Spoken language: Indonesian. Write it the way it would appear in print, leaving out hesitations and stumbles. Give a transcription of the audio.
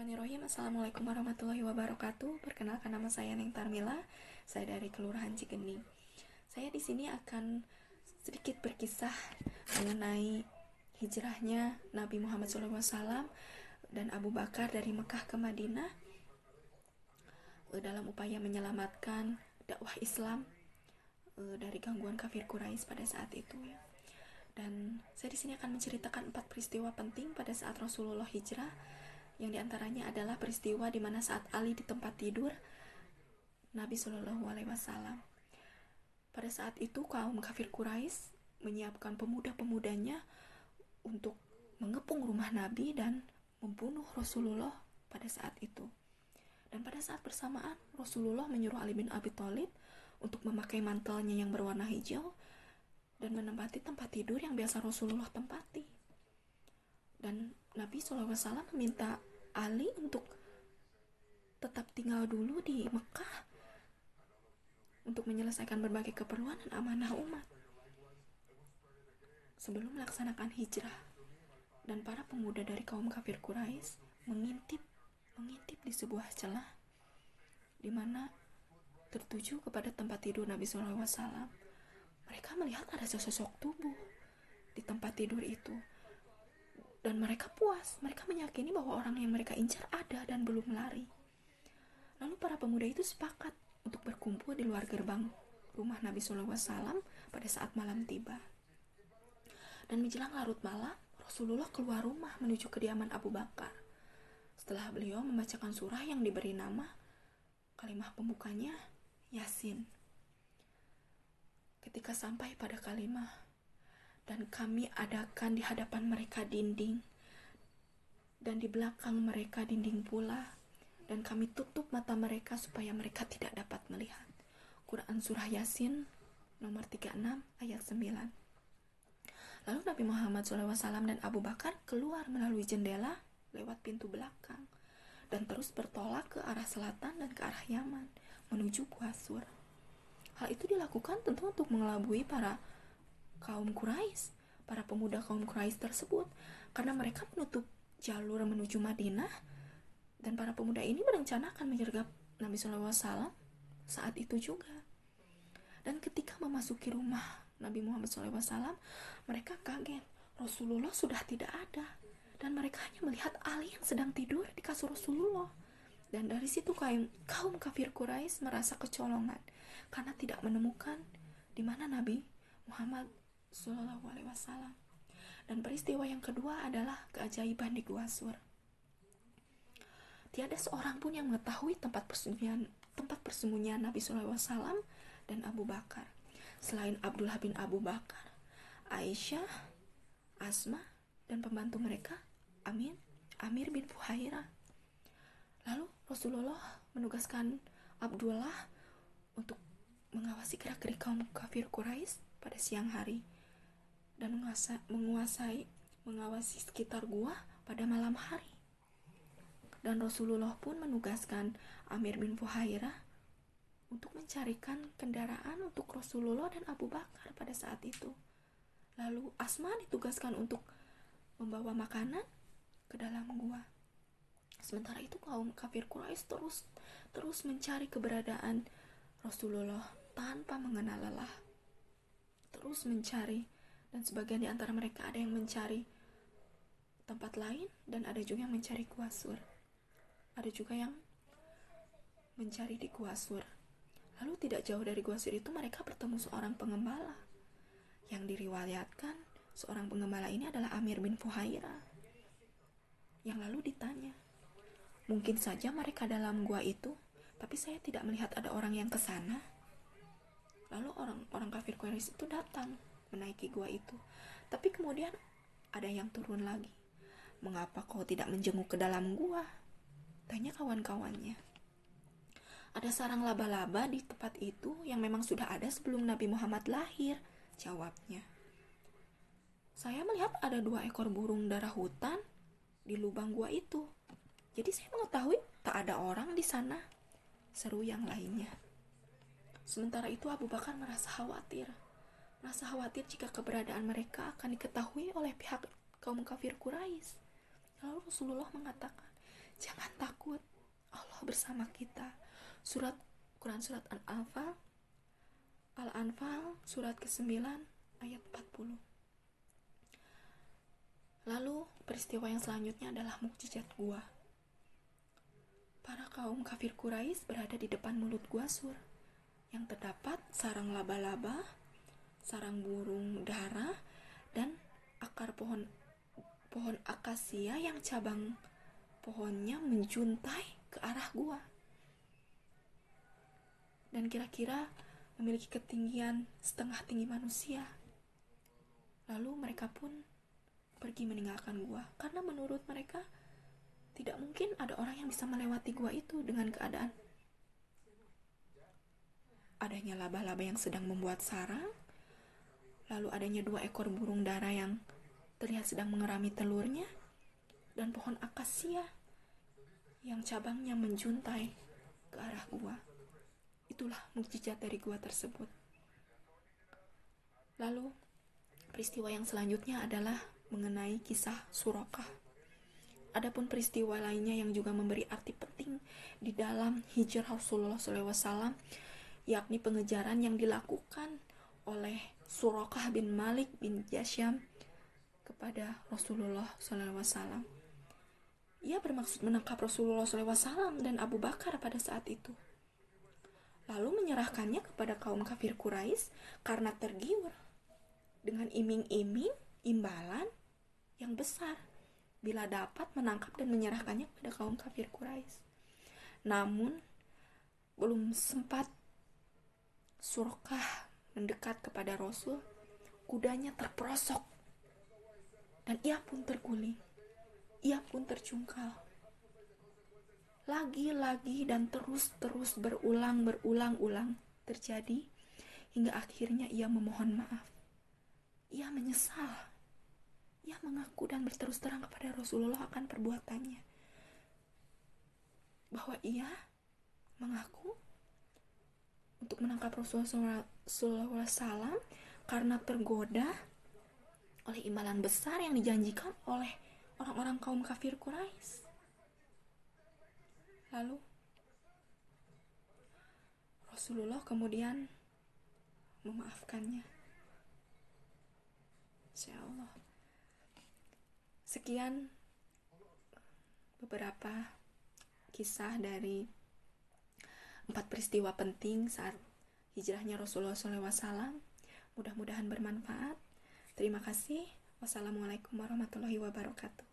Bismillahirrahmanirrahim. Assalamualaikum warahmatullahi wabarakatuh. Perkenalkan, nama saya Neng Tarmila. Saya dari Kelurahan Cigending. Saya di sini akan sedikit berkisah mengenai hijrahnya Nabi Muhammad SAW dan Abu Bakar dari Mekah ke Madinah dalam upaya menyelamatkan dakwah Islam dari gangguan kafir Quraisy pada saat itu, ya. Dan saya di sini akan menceritakan 4 peristiwa penting pada saat Rasulullah hijrah, yang diantaranya adalah peristiwa di mana saat Ali di tempat tidur Nabi Shallallahu Alaihi Wasallam. Pada saat itu kaum kafir Quraisy menyiapkan pemuda-pemudanya untuk mengepung rumah Nabi dan membunuh Rasulullah pada saat itu. Dan pada saat bersamaan Rasulullah menyuruh Ali bin Abi Thalib untuk memakai mantelnya yang berwarna hijau dan menempati tempat tidur yang biasa Rasulullah tempati. Dan Nabi SAW meminta Ali untuk tetap tinggal dulu di Mekah untuk menyelesaikan berbagai keperluan dan amanah umat sebelum melaksanakan hijrah. Dan para pemuda dari kaum kafir Quraisy mengintip di sebuah celah di mana tertuju kepada tempat tidur Nabi SAW. Mereka melihat ada sesosok tubuh di tempat tidur itu. Dan mereka puas, mereka meyakini bahwa orang yang mereka incar ada dan belum lari. Lalu para pemuda itu sepakat untuk berkumpul di luar gerbang rumah Nabi SAW pada saat malam tiba. Dan menjelang larut malam, Rasulullah keluar rumah menuju kediaman Abu Bakar. Setelah beliau membacakan surah yang diberi nama, kalimah pembukanya, Yasin. Ketika sampai pada kalimah, dan kami adakan di hadapan mereka dinding, dan di belakang mereka dinding pula, dan kami tutup mata mereka supaya mereka tidak dapat melihat. Quran Surah Yasin nomor 36 ayat 9. Lalu Nabi Muhammad SAW dan Abu Bakar keluar melalui jendela lewat pintu belakang dan terus bertolak ke arah selatan dan ke arah Yaman menuju Gua Sur. Hal itu dilakukan tentu untuk mengelabui para pemuda kaum Quraisy tersebut, karena mereka menutup jalur menuju Madinah, dan para pemuda ini berencana akan menyergap Nabi SAW saat itu juga. Dan ketika memasuki rumah Nabi Muhammad SAW, mereka kaget, Rasulullah sudah tidak ada, dan mereka hanya melihat Ali yang sedang tidur di kasur Rasulullah. Dan dari situ kaum kafir Quraisy merasa kecolongan karena tidak menemukan di mana Nabi Muhammad Sallallahu Alaihi Wasallam. Dan peristiwa yang kedua adalah keajaiban di Gua Sur. Tiada seorang pun yang mengetahui tempat persembunyian Nabi Sallallahu Alaihi Wasallam dan Abu Bakar selain Abdullah bin Abu Bakar, Aisyah, Asma, dan pembantu mereka Amir bin Fuhairah. Lalu Rasulullah menugaskan Abdullah untuk mengawasi gerak-gerik kaum kafir Quraisy pada siang hari dan mengawasi sekitar gua pada malam hari. Dan Rasulullah pun menugaskan Amir bin Fuhairah untuk mencarikan kendaraan untuk Rasulullah dan Abu Bakar pada saat itu. Lalu Asma ditugaskan untuk membawa makanan ke dalam gua. Sementara itu kaum kafir Quraisy terus mencari keberadaan Rasulullah tanpa mengenal lelah. Terus mencari, dan sebagian di antara mereka ada yang mencari tempat lain dan ada juga yang mencari Gua Sur. Ada juga yang mencari di Gua Sur. Lalu tidak jauh dari Gua Sur itu mereka bertemu seorang pengembala. Yang diriwayatkan seorang pengembala ini adalah Amir bin Fuhairah. Yang lalu ditanya, mungkin saja mereka dalam gua itu, tapi saya tidak melihat ada orang yang ke sana. Lalu orang kafir Quraisy itu datang menaiki gua itu. Tapi kemudian ada yang turun lagi. Mengapa kau tidak menjenguk ke dalam gua? Tanya kawan-kawannya. Ada sarang laba-laba di tempat itu yang memang sudah ada sebelum Nabi Muhammad lahir, jawabnya. Saya melihat ada 2 ekor burung darah hutan di lubang gua itu. Jadi saya mengetahui tak ada orang di sana, seru yang lainnya. Sementara itu Abu Bakar merasa khawatir jika keberadaan mereka akan diketahui oleh pihak kaum kafir Quraisy. Lalu Rasulullah mengatakan, jangan bersama kita. Quran surat Al-Anfal surat ke-9 ayat 40. Lalu peristiwa yang selanjutnya adalah mukjizat gua. Para kaum kafir Quraisy berada di depan mulut gua Sur, yang terdapat sarang laba-laba, sarang burung dara, dan akar pohon akasia yang cabang pohonnya menjuntai ke arah gua. Dan kira-kira memiliki ketinggian setengah tinggi manusia. Lalu mereka pun pergi meninggalkan gua, karena menurut mereka tidak mungkin ada orang yang bisa melewati gua itu dengan keadaan adanya laba-laba yang sedang membuat sarang, lalu adanya 2 ekor burung dara yang terlihat sedang mengerami telurnya, dan pohon akasia yang cabangnya menjuntai ke arah gua. Itulah mukjizat dari gua tersebut. Lalu peristiwa yang selanjutnya adalah mengenai kisah Suraqah. Adapun peristiwa lainnya yang juga memberi arti penting di dalam hijrah Rasulullah SAW, yakni pengejaran yang dilakukan oleh Suraqah bin Malik bin Jasyam kepada Rasulullah SAW. Ia bermaksud menangkap Rasulullah SAW dan Abu Bakar pada saat itu, lalu menyerahkannya kepada kaum kafir Quraisy karena tergiur dengan iming-iming imbalan yang besar bila dapat menangkap dan menyerahkannya kepada kaum kafir Quraisy. Namun belum sempat Suraqah mendekat kepada Rasul, kudanya terperosok dan ia pun terguling, ia pun terjungkal. Lagi-lagi dan terus berulang-ulang terjadi hingga akhirnya ia memohon maaf. Ia menyesal. Ia mengaku dan berterus terang kepada Rasulullah akan perbuatannya, bahwa ia mengaku untuk menangkap Rasulullah SAW karena tergoda oleh imbalan besar yang dijanjikan oleh orang-orang kaum kafir Quraisy. Lalu Rasulullah kemudian memaafkannya. Insyaallah. Sekian beberapa kisah dari 4 peristiwa penting saat hijrahnya Rasulullah SAW. Mudah-mudahan bermanfaat. Terima kasih. Wassalamualaikum warahmatullahi wabarakatuh.